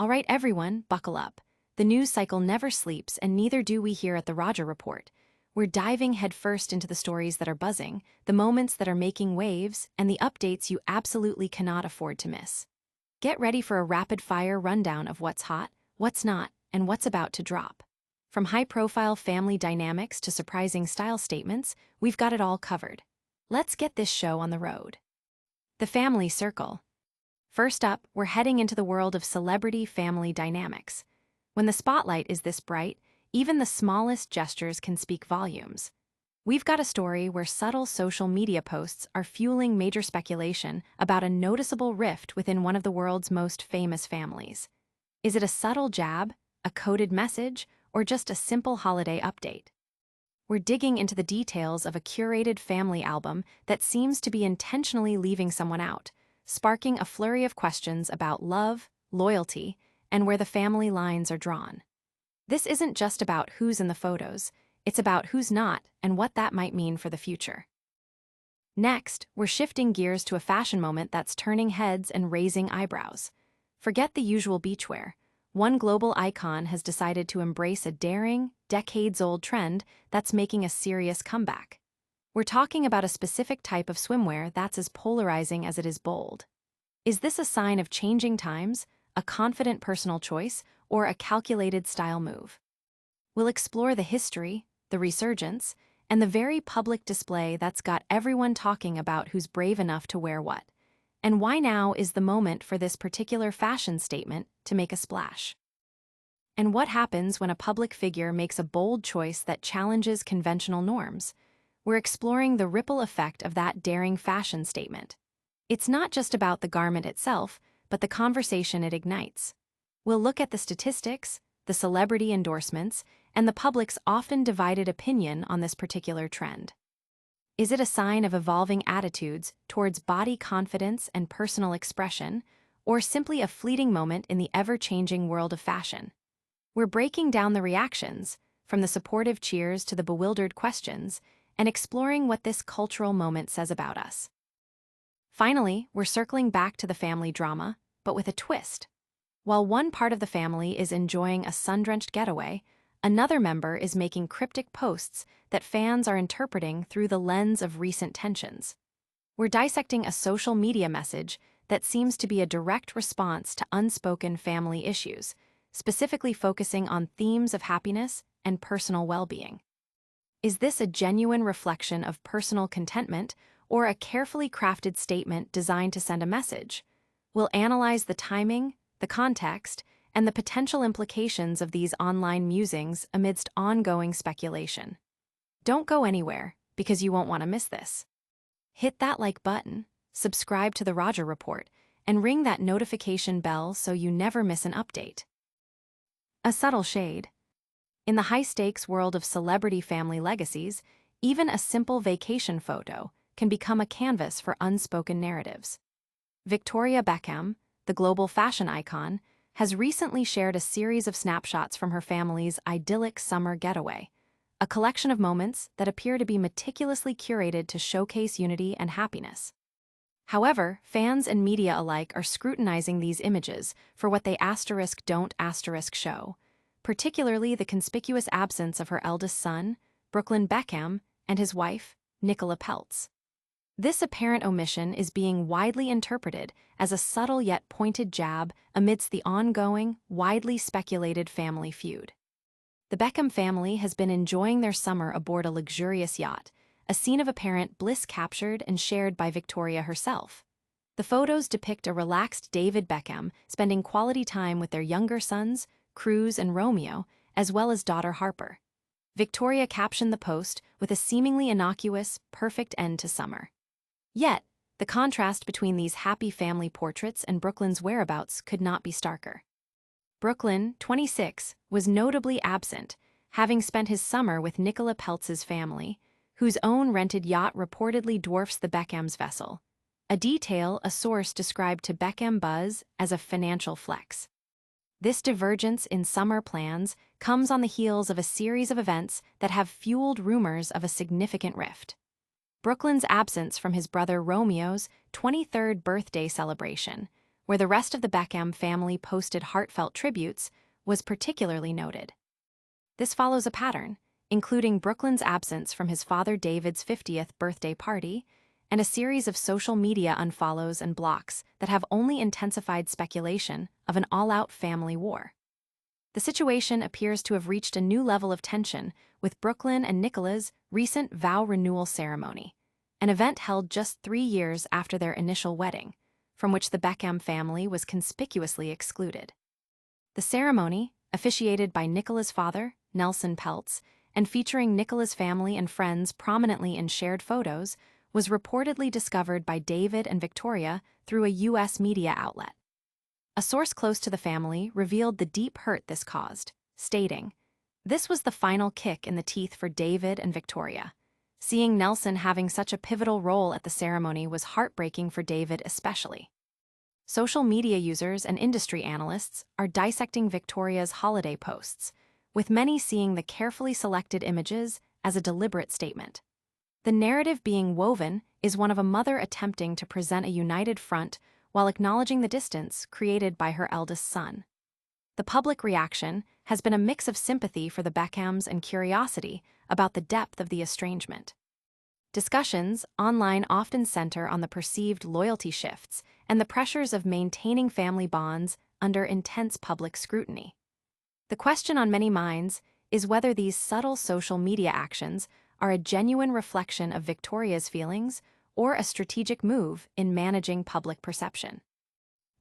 All right, everyone, buckle up. The news cycle never sleeps, and neither do we here at the Roger Report. We're diving headfirst into the stories that are buzzing, the moments that are making waves, and the updates you absolutely cannot afford to miss. Get ready for a rapid-fire rundown of what's hot, what's not, and what's about to drop. From high-profile family dynamics to surprising style statements, we've got it all covered. Let's get this show on the road. The family circle. First up, we're heading into the world of celebrity family dynamics. When the spotlight is this bright, even the smallest gestures can speak volumes. We've got a story where subtle social media posts are fueling major speculation about a noticeable rift within one of the world's most famous families. Is it a subtle jab, a coded message, or just a simple holiday update? We're digging into the details of a curated family album that seems to be intentionally leaving someone out, sparking a flurry of questions about love, loyalty, and where the family lines are drawn. This isn't just about who's in the photos, it's about who's not and what that might mean for the future. Next, we're shifting gears to a fashion moment that's turning heads and raising eyebrows. Forget the usual beachwear. One global icon has decided to embrace a daring, decades-old trend that's making a serious comeback. We're talking about a specific type of swimwear that's as polarizing as it is bold. Is this a sign of changing times, a confident personal choice, or a calculated style move? We'll explore the history, the resurgence, and the very public display that's got everyone talking about who's brave enough to wear what, and why now is the moment for this particular fashion statement to make a splash. And what happens when a public figure makes a bold choice that challenges conventional norms? We're exploring the ripple effect of that daring fashion statement. It's not just about the garment itself, but the conversation it ignites. We'll look at the statistics, the celebrity endorsements, and the public's often divided opinion on this particular trend. Is it a sign of evolving attitudes towards body confidence and personal expression, or simply a fleeting moment in the ever-changing world of fashion? We're breaking down the reactions, from the supportive cheers to the bewildered questions, and exploring what this cultural moment says about us. Finally, we're circling back to the family drama, but with a twist. While one part of the family is enjoying a sun-drenched getaway, another member is making cryptic posts that fans are interpreting through the lens of recent tensions. We're dissecting a social media message that seems to be a direct response to unspoken family issues, specifically focusing on themes of happiness and personal well-being. Is this a genuine reflection of personal contentment or a carefully crafted statement designed to send a message? We'll analyze the timing, the context, and the potential implications of these online musings amidst ongoing speculation. Don't go anywhere, because you won't want to miss this. Hit that like button, subscribe to the Roger Report, and ring that notification bell so you never miss an update. A subtle shade. In the high-stakes world of celebrity family legacies, even a simple vacation photo can become a canvas for unspoken narratives. Victoria Beckham, the global fashion icon, has recently shared a series of snapshots from her family's idyllic summer getaway, a collection of moments that appear to be meticulously curated to showcase unity and happiness. However, fans and media alike are scrutinizing these images for what they don't show, particularly the conspicuous absence of her eldest son, Brooklyn Beckham, and his wife, Nicola Peltz. This apparent omission is being widely interpreted as a subtle yet pointed jab amidst the ongoing, widely speculated family feud. The Beckham family has been enjoying their summer aboard a luxurious yacht, a scene of apparent bliss captured and shared by Victoria herself. The photos depict a relaxed David Beckham spending quality time with their younger sons, Cruz and Romeo, as well as daughter Harper. Victoria captioned the post with a seemingly innocuous, perfect end to summer. Yet, the contrast between these happy family portraits and Brooklyn's whereabouts could not be starker. Brooklyn, 26, was notably absent, having spent his summer with Nicola Peltz's family, whose own rented yacht reportedly dwarfs the Beckham's vessel, a detail a source described to Beckham Buzz as a financial flex. This divergence in summer plans comes on the heels of a series of events that have fueled rumors of a significant rift. Brooklyn's absence from his brother Romeo's 23rd birthday celebration, where the rest of the Beckham family posted heartfelt tributes, was particularly noted. This follows a pattern, including Brooklyn's absence from his father David's 50th birthday party, and a series of social media unfollows and blocks that have only intensified speculation of an all-out family war. The situation appears to have reached a new level of tension with Brooklyn and Nicola's recent vow renewal ceremony, an event held just 3 years after their initial wedding, from which the Beckham family was conspicuously excluded. The ceremony, officiated by Nicola's father, Nelson Peltz, and featuring Nicola's family and friends prominently in shared photos, was reportedly discovered by David and Victoria through a U.S. media outlet. A source close to the family revealed the deep hurt this caused, stating, "This was the final kick in the teeth for David and Victoria. Seeing Nelson having such a pivotal role at the ceremony was heartbreaking for David especially." Social media users and industry analysts are dissecting Victoria's holiday posts, with many seeing the carefully selected images as a deliberate statement. The narrative being woven is one of a mother attempting to present a united front while acknowledging the distance created by her eldest son. The public reaction has been a mix of sympathy for the Beckhams and curiosity about the depth of the estrangement. Discussions online often center on the perceived loyalty shifts and the pressures of maintaining family bonds under intense public scrutiny. The question on many minds is whether these subtle social media actions are a genuine reflection of Victoria's feelings or a strategic move in managing public perception.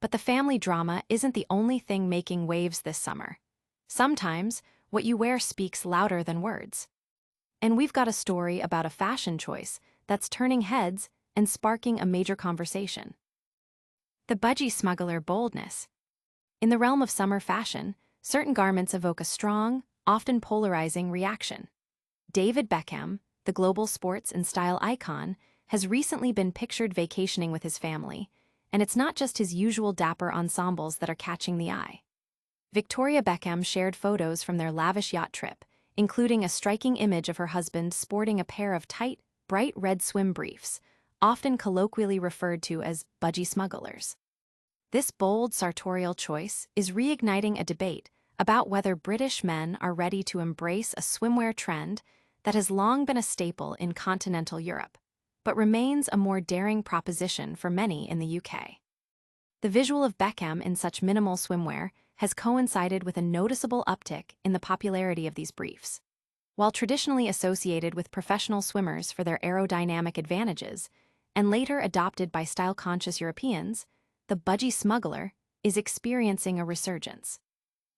But the family drama isn't the only thing making waves this summer. Sometimes, what you wear speaks louder than words. And we've got a story about a fashion choice that's turning heads and sparking a major conversation. The budgie smuggler boldness. In the realm of summer fashion, certain garments evoke a strong, often polarizing reaction. David Beckham, the global sports and style icon, has recently been pictured vacationing with his family, and it's not just his usual dapper ensembles that are catching the eye. Victoria Beckham shared photos from their lavish yacht trip, including a striking image of her husband sporting a pair of tight, bright red swim briefs, often colloquially referred to as budgie smugglers. This bold sartorial choice is reigniting a debate about whether British men are ready to embrace a swimwear trend that has long been a staple in continental Europe, but remains a more daring proposition for many in the UK. The visual of Beckham in such minimal swimwear has coincided with a noticeable uptick in the popularity of these briefs. While traditionally associated with professional swimmers for their aerodynamic advantages, and later adopted by style-conscious Europeans, the budgie smuggler is experiencing a resurgence.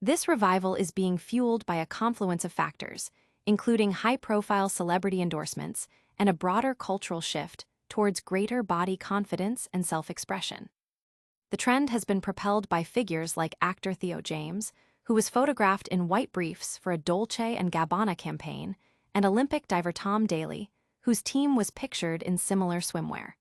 This revival is being fueled by a confluence of factors, including high-profile celebrity endorsements and a broader cultural shift towards greater body confidence and self-expression. The trend has been propelled by figures like actor Theo James, who was photographed in white briefs for a Dolce & Gabbana campaign, and Olympic diver Tom Daley, whose team was pictured in similar swimwear.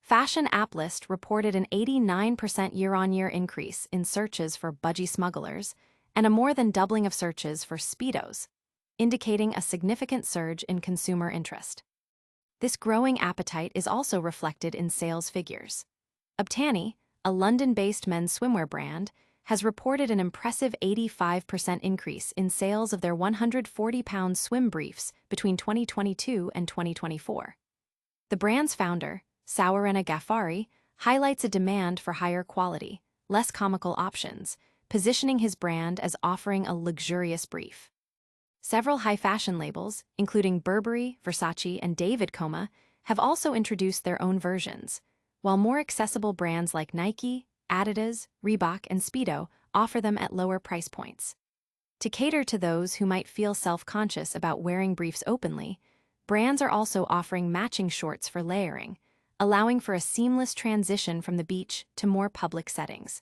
Fashion App List reported an 89% year-on-year increase in searches for budgie smugglers and a more than doubling of searches for Speedos, indicating a significant surge in consumer interest. This growing appetite is also reflected in sales figures. Obtani, a London-based men's swimwear brand, has reported an impressive 85% increase in sales of their 140-pound swim briefs between 2022 and 2024. The brand's founder, Sawarena Ghaffari, highlights a demand for higher quality, less comical options, positioning his brand as offering a luxurious brief. Several high-fashion labels, including Burberry, Versace, and David Coma, have also introduced their own versions, while more accessible brands like Nike, Adidas, Reebok, and Speedo offer them at lower price points. To cater to those who might feel self-conscious about wearing briefs openly, brands are also offering matching shorts for layering, allowing for a seamless transition from the beach to more public settings.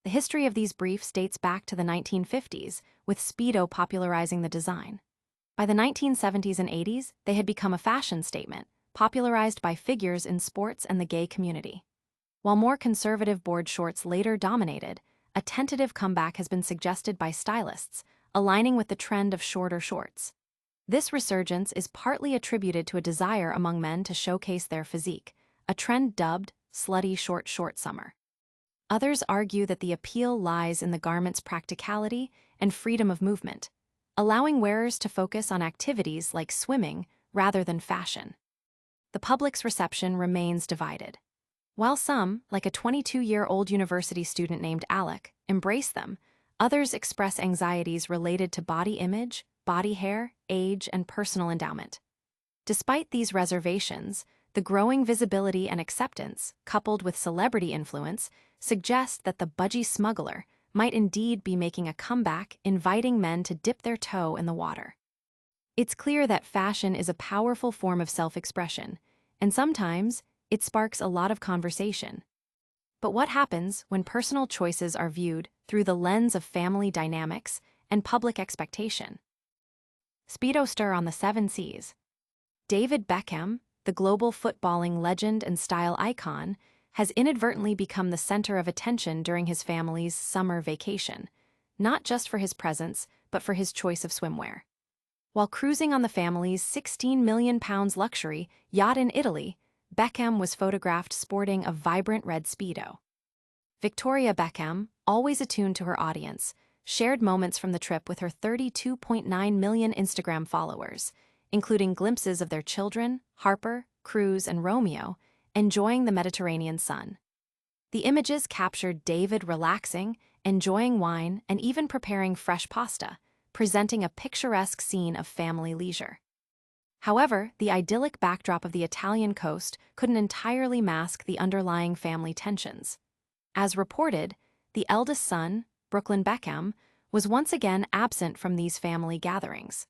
The history of these briefs dates back to the 1950s, with Speedo popularizing the design. By the 1970s and 80s, they had become a fashion statement, popularized by figures in sports and the gay community. While more conservative board shorts later dominated, a tentative comeback has been suggested by stylists, aligning with the trend of shorter shorts. This resurgence is partly attributed to a desire among men to showcase their physique, a trend dubbed slutty short summer. Others argue that the appeal lies in the garment's practicality and freedom of movement, allowing wearers to focus on activities like swimming rather than fashion. The public's reception remains divided. While some, like a 22-year-old university student named Alec, embrace them, others express anxieties related to body image, body hair, age, and personal endowment. Despite these reservations, the growing visibility and acceptance, coupled with celebrity influence, suggest that the budgie smuggler might indeed be making a comeback, inviting men to dip their toe in the water. It's clear that fashion is a powerful form of self-expression, and sometimes it sparks a lot of conversation. But what happens when personal choices are viewed through the lens of family dynamics and public expectation? Speedo stir on the seven seas. David Beckham, the global footballing legend and style icon, has inadvertently become the center of attention during his family's summer vacation, not just for his presence, but for his choice of swimwear. While cruising on the family's £16 million luxury yacht in Italy, Beckham was photographed sporting a vibrant red Speedo. Victoria Beckham, always attuned to her audience, shared moments from the trip with her 32.9 million Instagram followers, including glimpses of their children, Harper, Cruz, and Romeo, enjoying the Mediterranean sun. The images captured David relaxing, enjoying wine, and even preparing fresh pasta, presenting a picturesque scene of family leisure. However, the idyllic backdrop of the Italian coast couldn't entirely mask the underlying family tensions. As reported, the eldest son, Brooklyn Beckham, was once again absent from these family gatherings.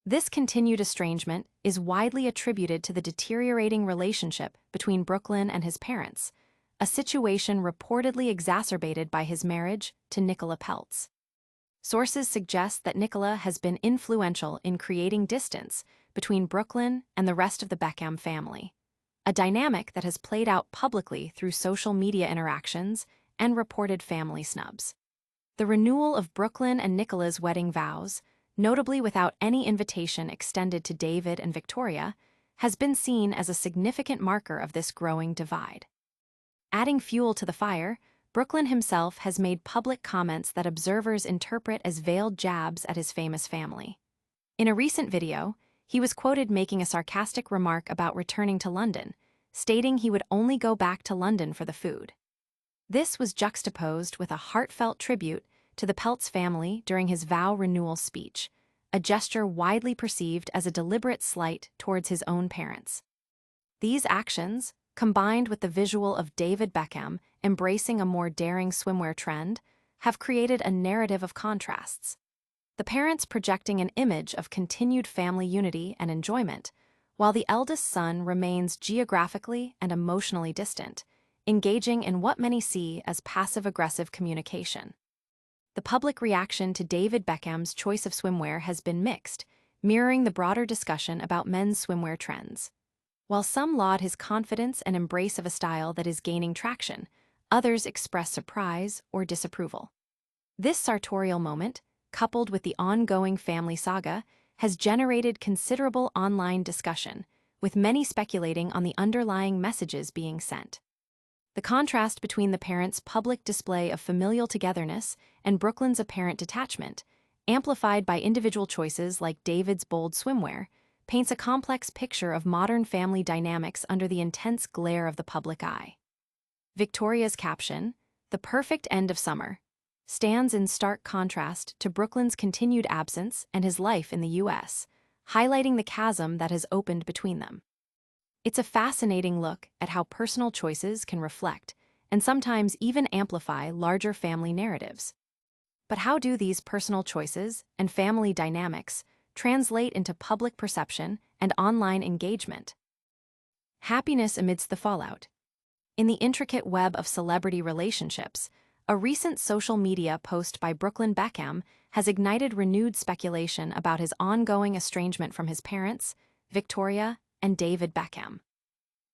This continued estrangement is widely attributed to the deteriorating relationship between Brooklyn and his parents, a situation reportedly exacerbated by his marriage to Nicola Peltz. Sources suggest that Nicola has been influential in creating distance between Brooklyn and the rest of the Beckham family, a dynamic that has played out publicly through social media interactions and reported family snubs. The renewal of Brooklyn and Nicola's wedding vows, notably without any invitation extended to David and Victoria, has been seen as a significant marker of this growing divide. Adding fuel to the fire, Brooklyn himself has made public comments that observers interpret as veiled jabs at his famous family. In a recent video, he was quoted making a sarcastic remark about returning to London, stating he would only go back to London for the food. This was juxtaposed with a heartfelt tribute to the Peltz family during his vow renewal speech, a gesture widely perceived as a deliberate slight towards his own parents. These actions, combined with the visual of David Beckham embracing a more daring swimwear trend, have created a narrative of contrasts. The parents projecting an image of continued family unity and enjoyment, while the eldest son remains geographically and emotionally distant, engaging in what many see as passive-aggressive communication. The public reaction to David Beckham's choice of swimwear has been mixed, mirroring the broader discussion about men's swimwear trends. While some laud his confidence and embrace of a style that is gaining traction, others express surprise or disapproval. This sartorial moment, coupled with the ongoing family saga, has generated considerable online discussion, with many speculating on the underlying messages being sent. The contrast between the parents' public display of familial togetherness and Brooklyn's apparent detachment, amplified by individual choices like David's bold swimwear, paints a complex picture of modern family dynamics under the intense glare of the public eye. Victoria's caption, "The perfect end of summer," stands in stark contrast to Brooklyn's continued absence and his life in the U.S., highlighting the chasm that has opened between them. It's a fascinating look at how personal choices can reflect and sometimes even amplify larger family narratives. But how do these personal choices and family dynamics translate into public perception and online engagement? Happiness amidst the fallout. In the intricate web of celebrity relationships, a recent social media post by Brooklyn Beckham has ignited renewed speculation about his ongoing estrangement from his parents, Victoria and David Beckham.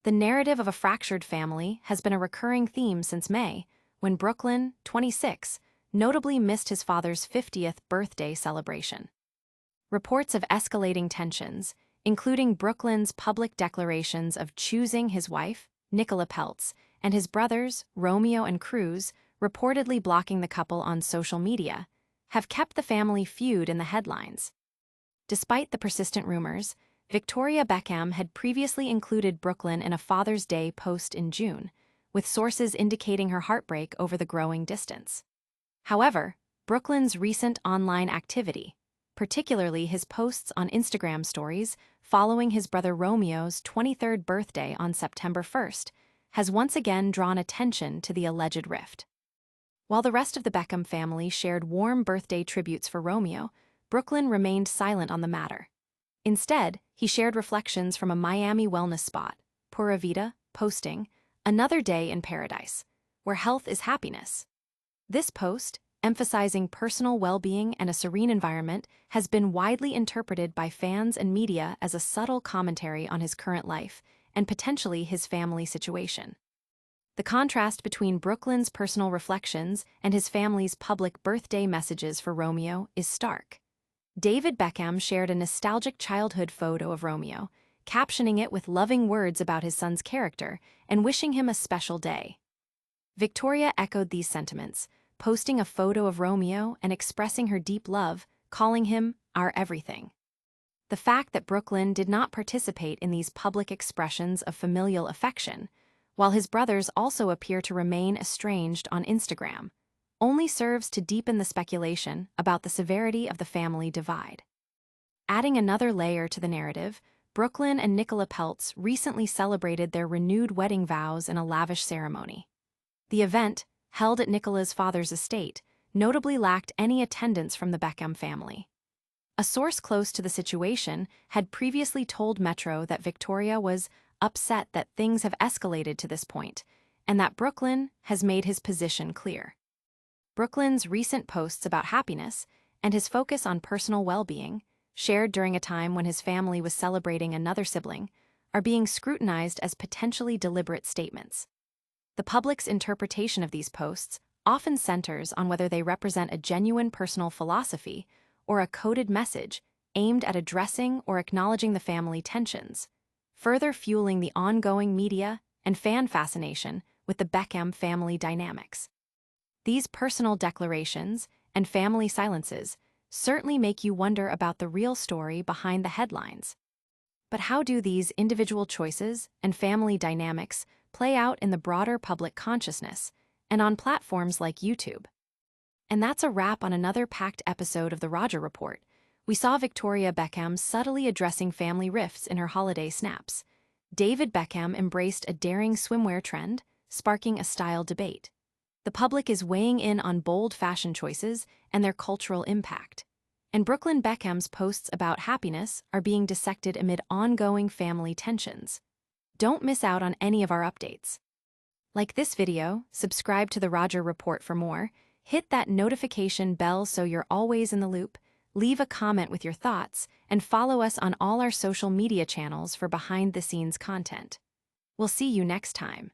The narrative of a fractured family has been a recurring theme since May, when Brooklyn, 26, notably missed his father's 50th birthday celebration. Reports of escalating tensions, including Brooklyn's public declarations of choosing his wife, Nicola Peltz, and his brothers, Romeo and Cruz, reportedly blocking the couple on social media, have kept the family feud in the headlines. Despite the persistent rumors, Victoria Beckham had previously included Brooklyn in a Father's Day post in June, with sources indicating her heartbreak over the growing distance. However, Brooklyn's recent online activity, particularly his posts on Instagram stories following his brother Romeo's 23rd birthday on September 1st, has once again drawn attention to the alleged rift. While the rest of the Beckham family shared warm birthday tributes for Romeo, Brooklyn remained silent on the matter. Instead, he shared reflections from a Miami wellness spot, Pura Vida, posting, "Another day in paradise, where health is happiness." This post, emphasizing personal well-being and a serene environment, has been widely interpreted by fans and media as a subtle commentary on his current life and potentially his family situation. The contrast between Brooklyn's personal reflections and his family's public birthday messages for Romeo is stark. David Beckham shared a nostalgic childhood photo of Romeo, captioning it with loving words about his son's character and wishing him a special day. Victoria echoed these sentiments, posting a photo of Romeo and expressing her deep love, calling him our everything. The fact that Brooklyn did not participate in these public expressions of familial affection, while his brothers also appear to remain estranged on Instagram, only serves to deepen the speculation about the severity of the family divide. Adding another layer to the narrative, Brooklyn and Nicola Peltz recently celebrated their renewed wedding vows in a lavish ceremony. The event, held at Nicola's father's estate, notably lacked any attendance from the Beckham family. A source close to the situation had previously told Metro that Victoria was upset that things have escalated to this point, and that Brooklyn has made his position clear. Brooklyn's recent posts about happiness and his focus on personal well-being, shared during a time when his family was celebrating another sibling, are being scrutinized as potentially deliberate statements. The public's interpretation of these posts often centers on whether they represent a genuine personal philosophy or a coded message aimed at addressing or acknowledging the family tensions, further fueling the ongoing media and fan fascination with the Beckham family dynamics. These personal declarations and family silences certainly make you wonder about the real story behind the headlines. But how do these individual choices and family dynamics play out in the broader public consciousness and on platforms like YouTube? And that's a wrap on another packed episode of The Roger Report. We saw Victoria Beckham subtly addressing family rifts in her holiday snaps. David Beckham embraced a daring swimwear trend, sparking a style debate. The public is weighing in on bold fashion choices and their cultural impact. And Brooklyn Beckham's posts about happiness are being dissected amid ongoing family tensions. Don't miss out on any of our updates. Like this video, subscribe to The Roger Report for more, hit that notification bell so you're always in the loop, leave a comment with your thoughts, and follow us on all our social media channels for behind-the-scenes content. We'll see you next time.